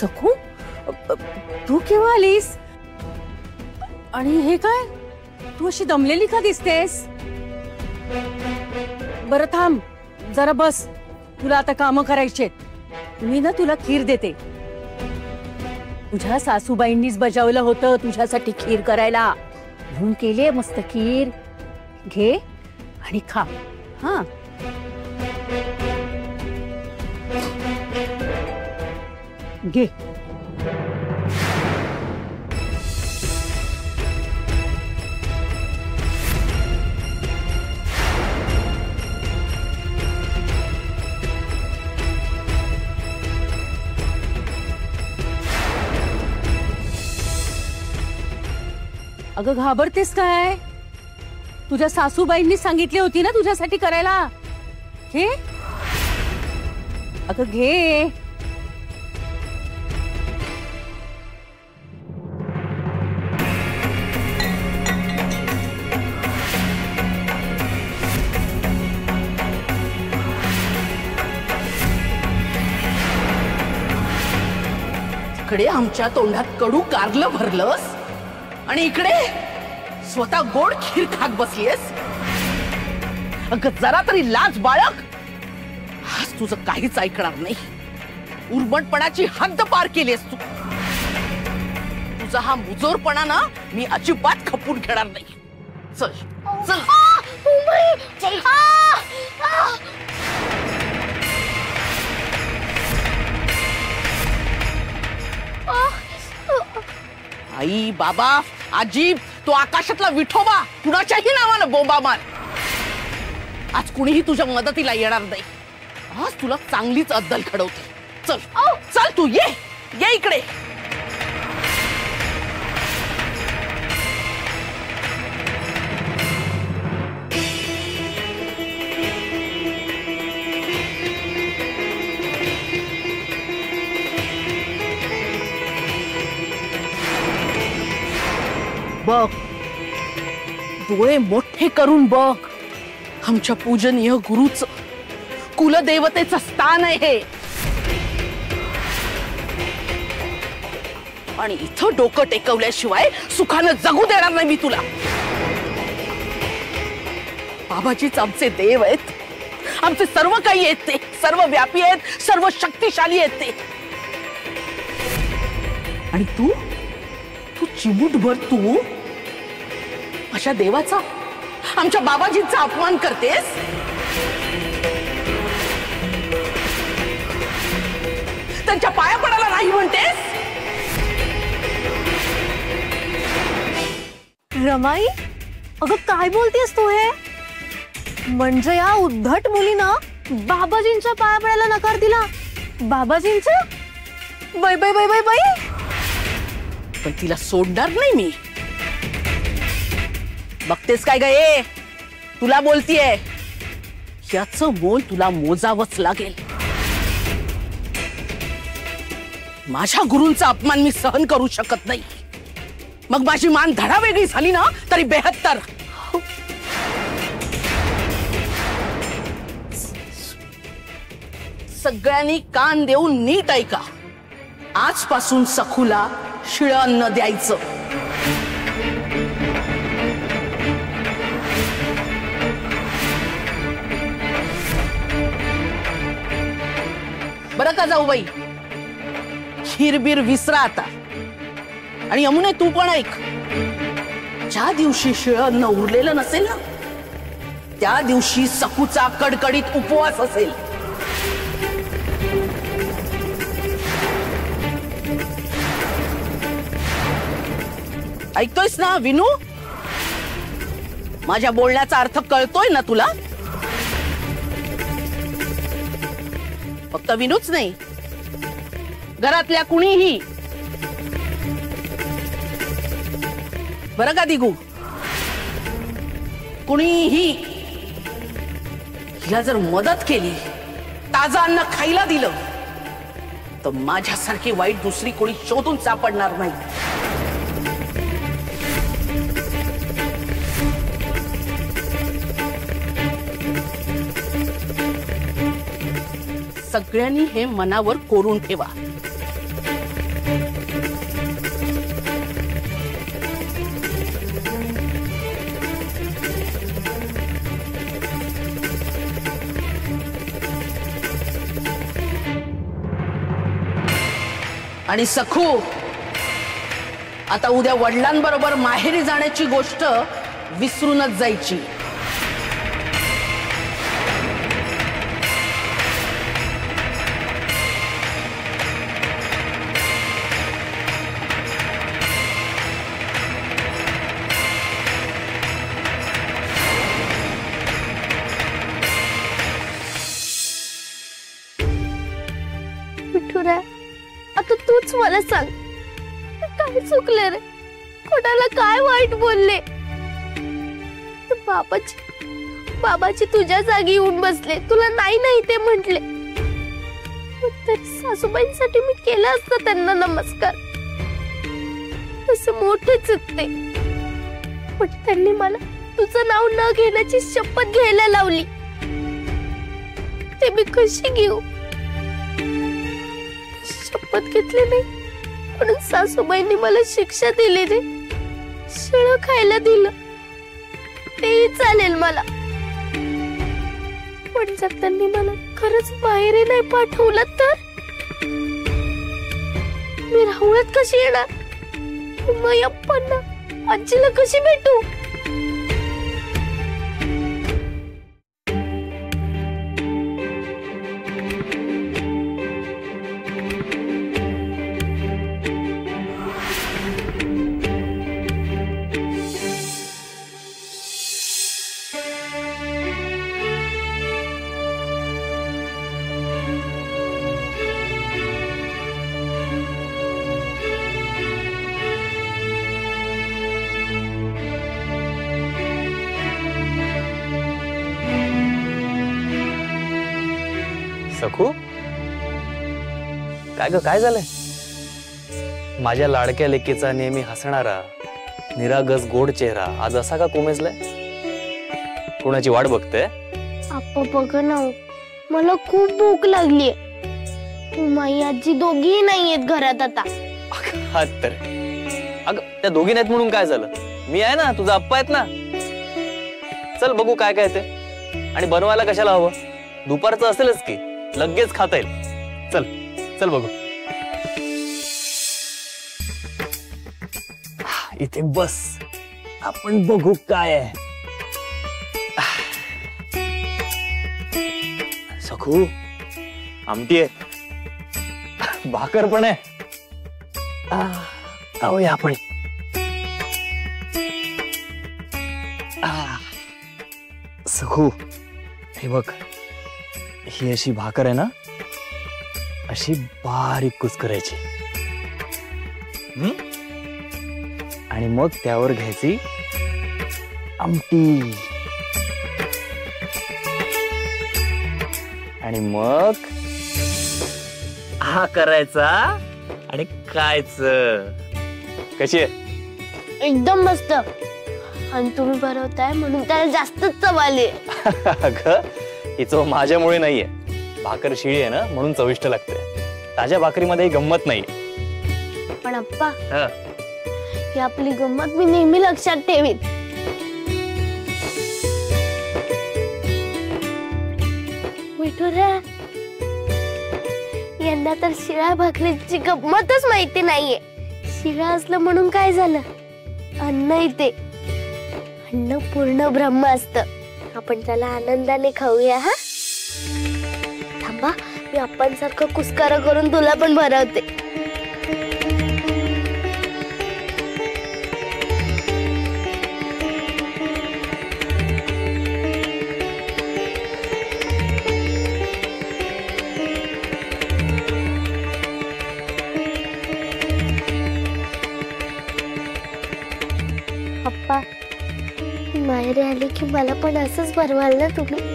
सखू, तू केव्हा आलीस? आणि हे काय, तू अशी दमलेली का दिसतेस? बरं थांब जरा बस, तुला आता कामं करायचेत. मी ना तुला खीर देते. तुझ्या सासूबाईंनीच बजावलं होतं तुझ्यासाठी खीर करायला, म्हणून केलीये मस्त खीर. घे आणि खा. हा, घे. अगं घाबरतेस काय? तुझ्या सासूबाईंनी सांगितली होती ना तुझ्यासाठी करायला. घे अगं, घे. इकडे आमच्या तोंडात कडू कारलं भरलंस आणि इकडे स्वतः गोड खीर खात बसलीयस. अगं जरा तरी लाज बाळग. आज तुझं काहीच ऐकणार नाही. उर्मटपणाची हद्द पार केलीस तू. तुझा हा मुजोरपणा ना मी अजिबात खपून घेणार नाही. चल चल. आई बाबा आजी, तो आकाशातला विठोबा कुणाच्याही नावानं बोंबा मार. आज कुणीही तुझ्या मदतीला येणार नाही. आज तुला चांगलीच अद्दल घडवते. चल चल, तू ये ये इकडे. बघ, डोळे मोठे करून बघ. आमच्या पूजनीय गुरुचं, कुलदेवतेचं स्थान आहे हे. आणि इथं डोकं टेकवल्याशिवाय सुखानं जगू देणार नाही मी तुला. बाबाजीच आमचे देव आहेत. आमचे सर्व काही आहेत. ते सर्व व्यापी आहेत, सर्व शक्तिशाली आहेत ते. आणि तू चिमूटभर तू अशा देवाचा, आमच्या बाबाजींचा अपमान करतेस. त्यांच्या पाया पडायला नाही म्हणतेस. रमाई, अगं काय बोलतेस तू हे? म्हणजे या उद्धट मुलीनं बाबाजींच्या पाया पडायला नकार दिला. बाबाजींच्या? बाई बाई बाई बाई बाई. पण तिला सोडणार नाही मी. बघतेस काय गे, तुला बोलतीये. याचं मोल तुला मोजावंच लागेल. माझ्या गुरूंचा अपमान मी सहन करू शकत नाही. मग माझी मान धडा वेगळी झाली ना तरी बेहत्तर. सगळ्यांनी कान देऊन नीट ऐका. आजपासून सखूला शिळं अन्न द्यायचं. बरं का जाऊबाई, खीरबीर विसरा आता. आणि यमुने तू पण ऐक. ज्या दिवशी शिळं अन्न उरलेलं नसेल ना, त्या दिवशी सखूचा कडकडीत उपवास असेल. ऐकतोयस ना विनू? माझ्या बोलण्याचा अर्थ कळतोय ना तुला? फक्त विनूच नाही, घरातल्या कुणीही. बरं का दिगू? कुणीही हिला जर मदत केली, ताजं अन्न खायला दिलं, तर माझ्यासारखी वाईट दुसरी कोणी शोधून सापडणार नाही. सगळ्यांनी हे मनावर कोरून ठेवा. आणि सखू, आता उद्या वडिलांबरोबर माहेरी जाण्याची गोष्ट विसरूनच जायची. विठुरा, आता तूच मला सांग, काय चुकले रे? कोणाला काय वाईट बोलले? बाबाची तुझ्या जागी येऊन बसले, तुला नाही नाही ते म्हटले. तरी सासूबाईंसाठी मी केलं असतं त्यांना नमस्कार. तसे मोठे चुकते, पण त्यांनी मला तुझं नाव न घेण्याची शपथ घ्यायला लावली. ते मी कशी घेऊ? शपथ घेतली नाही म्हणून सासूबाईंनी मला शिक्षा दिली रे. शिळं खायला दिलं तेही चालेल मला, पण जर त्यांनी मला खरंच माहेरी नाही पाठवलं तर मी राहुळ्यात कशी येणार? मयप्पांना आजीला कशी भेटू? सखू, काय ग, काय झालंय? माझ्या लाडक्या लेकीचा नेहमी हसणारा निरागस गोड चेहरा आज असा का कोमेजलाय? कोणाची वाट बघते? आप्पा बघ ना, मला खूप भूक लागलीये. माई आजी दोघी नाहीयेत घरात आता. तर अगं, त्या दोघी नाहीत म्हणून काय झालं? मी आहे ना, तुझा आप्पा आहेत ना. चल बघू काय काय ते, आणि बनवायला कशाला हवं? दुपारचं असेलच की, लगेच खाता येईल. चल चल बघू. इथे बस, आपण बघू काय आहे. सखू, आमटी आहे, भाकर पण आहे. खाऊया आपण. सखू, हे बघ, ही अशी भाकर आहे ना, अशी बारीक कुस्करायची, आणि मग त्यावर घ्यायची आमटी, आणि मग हा करायचा आणि खायचं. कशी आहे? एकदम मस्त. आणि तुम्ही बनवताय म्हणून त्याला जास्तच चव आली. अगं, ही चव माझ्यामुळे नाहीये, भाकर शिळी आहे ना म्हणून चविष्ट लागते. ताज्या भाकरीमध्ये गंमत नाहीये. पण अप्पा, ही आपली गंमत मी नेहमी लक्षात ठेवीन. विठुरा, यंदा तर शिळा भाकरीची गंमतच माहिती नाहीये. शिळा असलं म्हणून काय झालं? अन्न येते. अन्न पूर्ण ब्रह्म असतं. आपण त्याला आनंदाने खाऊया. हा, थांबा, मी अप्पांसारखं कुस्कारा करून तुला पण भरवते. अप्पा, माहेरी आले की मला पण असंच भरवाल ना तुम्ही?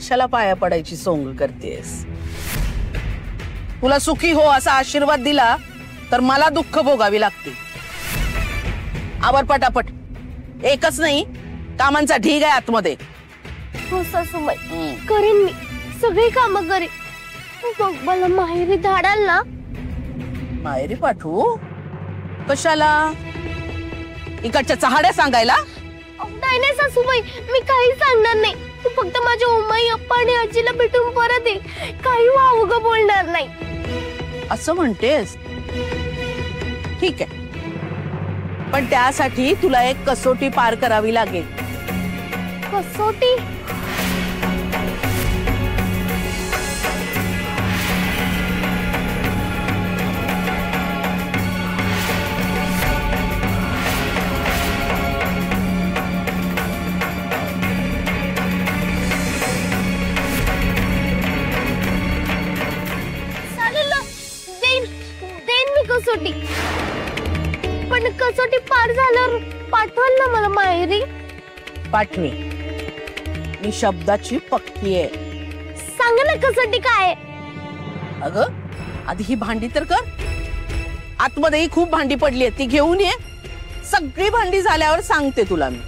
कशाला पाया पडायची सोंग करतेस? तुला सुखी हो असा आशीर्वाद दिला तर मला दुःख भोगावी लागते. आवर पटापट. एकच नाही, कामांचा ढीग आहे आतमध्ये. हो सासूबाई, करेन मी सगळी कामं करेन. मग मला माहेरी धाडाल ना? माहेरी पाठवू? कशाला? इकडच्या चहाड्या सांगायला? नाही नाही सासूबाई, मी काही सांगणार नाही. तू फक्त माझ्या उमाई अप्पा आणि आजीला भेटून परत ये. काही वावगं बोलणार नाही. असं म्हणतेस? ठीक आहे, पण त्यासाठी तुला एक कसोटी पार करावी लागेल. कसोटी? कसोटी, पण कसोटी पार झाल्यावर पाठवाल ना मला माहेरी? पाठवे, मी शब्दाची पक्की आहे. सांग ना कसोटी काय? अगं आधी ही भांडी तर कर. आतमध्येही खूप भांडी पडली आहेत, ती घेऊन ये. सगळी भांडी झाल्यावर सांगते तुला मी.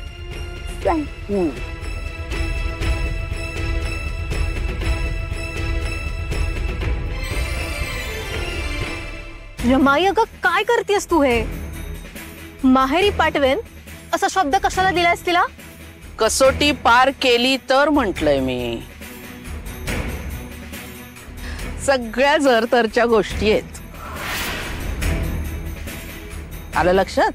रमाई, अगं काय करतेस तू? हे माहेरी पाठवेन असा शब्द कशाला दिलास तिला? कसोटी पार केली तर म्हटलंय मी. सगळ्या जरतरच्या गोष्टी आहेत. आलं लक्षात?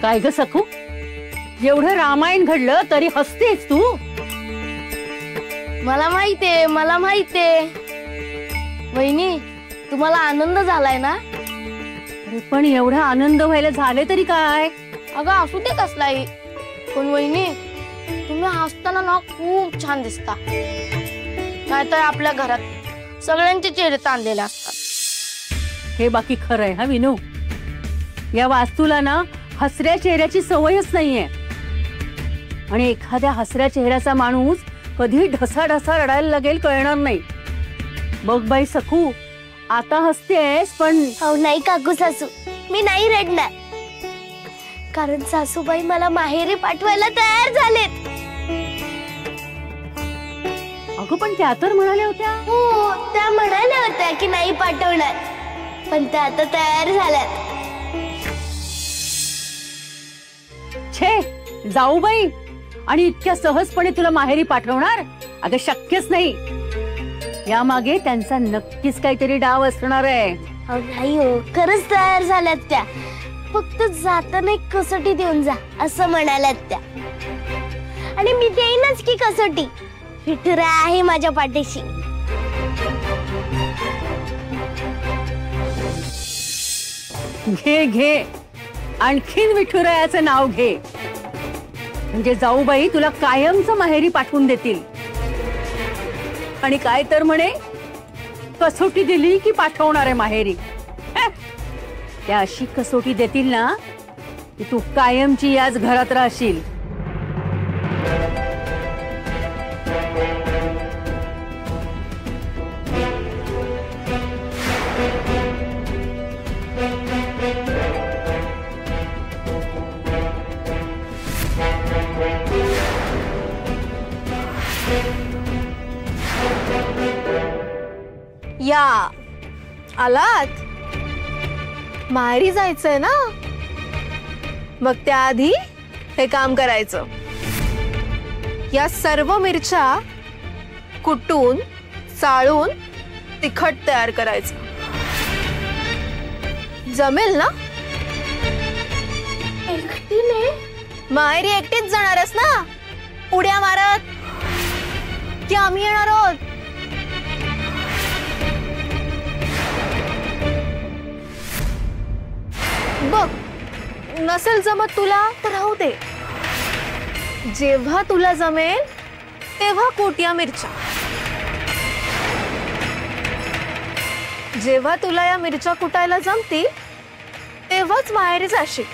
काय ग सखू, एवढं रामायण घडलं तरी हसतेस तू? मला माहितीये, मला माहितीये वहिनी, तुम्हाला आनंद झालाय ना? पण एवढा आनंद व्हायला झाले तरी काय? अगं असू दे कसलाही, पण वहिनी तुम्ही हसताना ना खूप छान दिसता. नाहीतर आपल्या घरात सगळ्यांचे चेहरे ताणलेले असतात. हे बाकी खरं आहे हा विनू. या वास्तूला ना हसऱ्या चेहऱ्याची सवयच नाहीये. आणि एखाद्या हसऱ्या चेहऱ्याचा माणूस कधी ढसाढसा रडायला लागेल कळणार नाही. बघ बाई सखू, आता हसतेस पण. हो नाही काकू सासू, मी नाही रडणार, कारण सासूबाई मला माहेरी पाठवायला तयार झालेत. अगं पण त्या तर म्हणाल्या होत्या. हो, त्या म्हणाल्या होत्या की नाही पाठवणार, पण त्या आता तयार झाल्यात. छे जाऊ बाई, आणि इतक्या सहजपणे तुला माहेरी पाठवणार? अगं शक्यच नाही. यामागे त्यांचा नक्कीच काहीतरी डाव असणार आहे. नाही हो, खरंच तयार झाल्यात त्या. फक्त जाताना एक कसोटी देऊन जा असं म्हणाल्यात त्या. आणि मी देईनच की कसोटी. विठुरा आहे माझ्या पाठीशी. घे घे, आणखीन विठुरायाचं नाव घे, म्हणजे जाऊबाई तुला कायमचं माहेरी पाठवून देतील. आणि काय तर म्हणे, कसोटी दिली की पाठवणार आहे माहेरी. त्या अशी कसोटी देतील ना की तू कायमची याच घरात राहशील. या आलात? माहेरी जायचंय ना? मग त्याआधी हे काम करायचं. या सर्व मिरच्या कुटून चाळून तिखट तयार करायचं. जमेल ना? एकटीने? माहेरी एकटीच जाणारच ना? उड्या मारत की आम्ही येणार आहोत? बघ, नसेल जमत तुला तर राहू दे. जेव्हा तुला जमेल तेव्हा कुट या मिरच्या. जेव्हा तुला या मिरच्या कुटायला जमतील तेव्हाच माहेरी जाशील.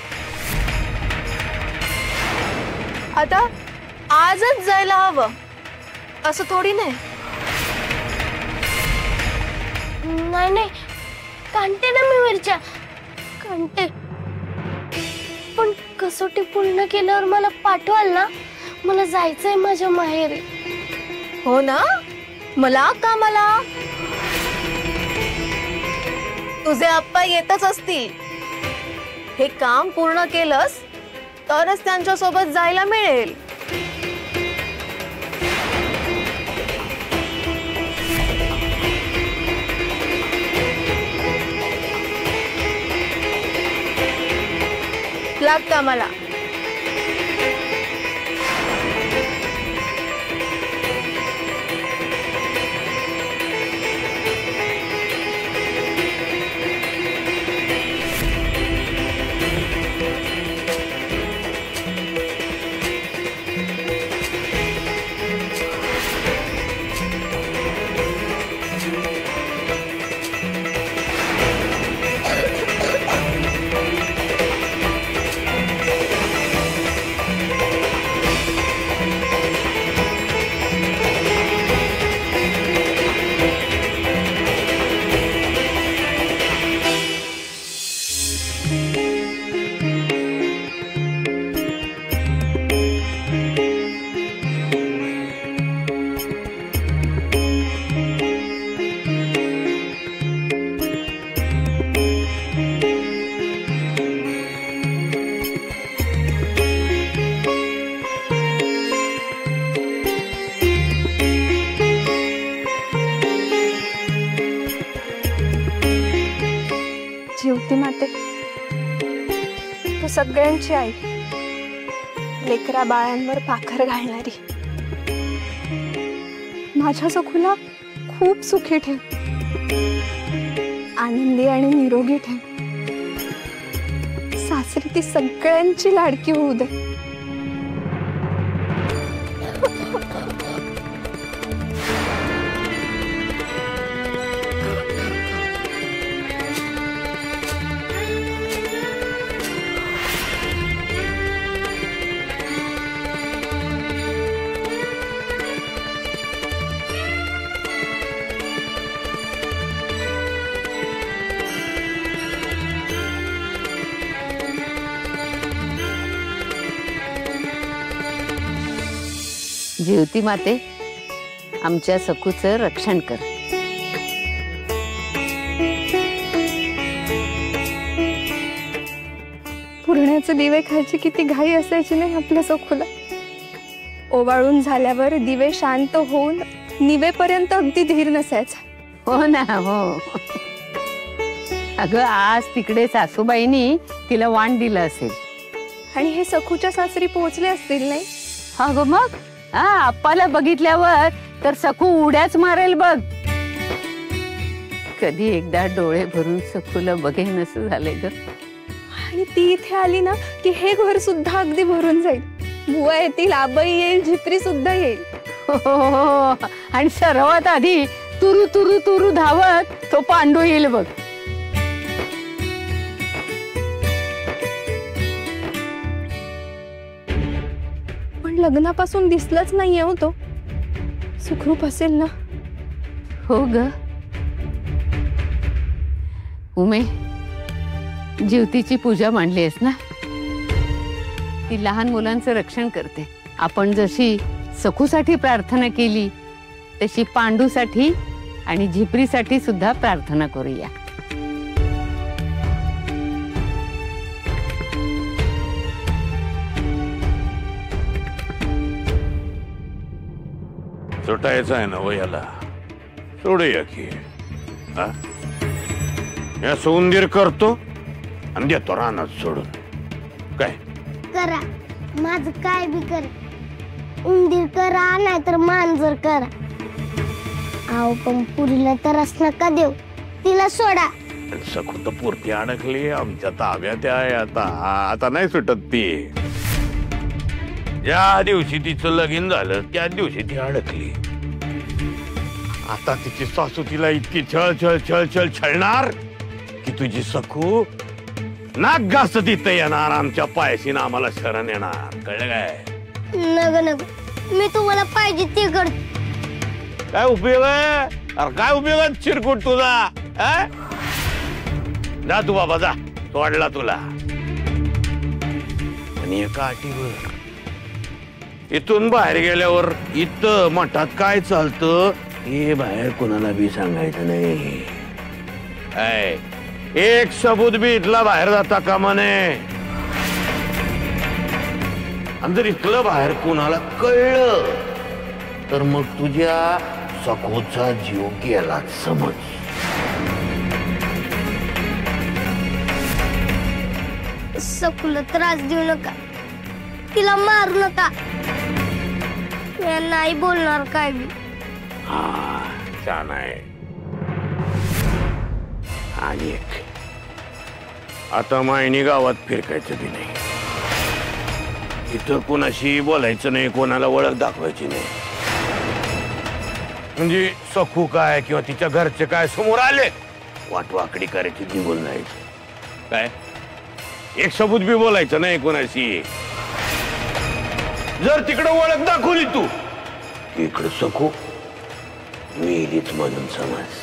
आता आजच जायला हवं असं थोडी नाही. नाही नाही, काढते ना मी मिरच्या, काढते. पण कसोटी पूर्ण केल्यावर मला पाठवाल ना? मला जायचंय माझ्या माहेरी. हो ना, मला कामाला. तुझे आप्पा येतच असतील. हे काम पूर्ण केलंस तरच त्यांच्या सोबत जायला मिळेल. लाग कामाला. ज्योती माते, तू सगळ्यांची आई, लेकरा बाळांवर पाखर घालणारी. माझ्या सखूला खूप सुखी ठेव, आनंदी आणि निरोगी ठेव. सासरी ती सगळ्यांची लाडकी होऊ दे. ज्योती माते, आमच्या सखूचं रक्षण कर. पुरण्याचे दिवे खायची किती घाई असायची नाही आपल्या सखूला. ओवाळून झाल्यावर दिवे शांत होऊन निवेपर्यंत अगदी धीर नसायचा. हो ना, हो. अगं, आज तिकडे सासूबाईंनी तिला वाण दिलं असेल. आणि हे सखूच्या सासरी पोहोचले असतील नाही? हा ग, मग आप्पाला बघितल्यावर तर सखू उड्याच मारेल बघ. कधी एकदा डोळे भरून सखूला बघेन असं झाले ग. आणि ती इथे आली ना की हे घर सुद्धा अगदी भरून जाईल. बुवा येतील, आबाई येईल, झिपरी सुद्धा येईल. हो, आणि सर्वात आधी तुरु तुरु तुरु धावत तो पांडू येईल बघ. लग्नापासून दिसलाच नाहीये हो तो. सुखरूप असेल ना? हो ग. उमे, ज्योतीची पूजा मांडलीस ना? ती लहान मुलांचं रक्षण करते. आपण जशी सखूसाठी प्रार्थना केली तशी पांडूसाठी आणि झिपरीसाठी सुद्धा प्रार्थना करूया. सुटायचं आहे ना हो याला. सोडूया की. या सौंदर्य करतो आणि देतो रानात सोडून. काय करा, माझं काय बी करा. उंदीर करा नाहीतर मांजर करा. आव पण पुरीला तरच नका देऊ, तिला सोडा. सखू तर पुरती अडकली आमच्या ताब्यात आहे. आता नाही सुटत ती. ज्या दिवशी तिचं लगीन झालं त्या दिवशी ती अडकली. आता तिची सासू तिला इतकी छळ छळ छळ छळ छळणार की तुझी सखू नाक घासत तिथं येणार, आमच्या पायसीनं आम्हाला शरण येणार. कळलं काय? नग नग, मी तुम्हाला पाहिजे ते कर. काय उपयोग आहे? अरे काय उपयोग आहे चिरकुट तुझा? हा? जा तू बाबा जा, सोडला तुला. आणि एका अटीवर, इथून बाहेर गेल्यावर इथं मठात काय चालतं हे बाहेर कोणाला बी सांगायचं नाही. काय एक सबूत बी इथला बाहेर जाता कामा नये. आणि जर इथलं बाहेर कोणाला कळलं तर मग तुझ्या सखोचा जीव गेला समज. सखूला त्रास देऊ नका, तिला मारू नका. मी नाही बोलणार काय बी. हा छान आहे. आणि एक, आता मायनी गावात फिरकायचं बी नाही. इथं कोणाशी बोलायचं नाही, कोणाला ओळख दाखवायची नाही. म्हणजे सखू काय किंवा तिच्या घरचे काय समोर आले वाटवाकडी करायची, निघून जायचं. काय एक सबूत बी बोलायचं नाही कोणाशी. जर तिकडे ओळख दाखवली तू, इकडे सखू मेलीच म्हणून समज.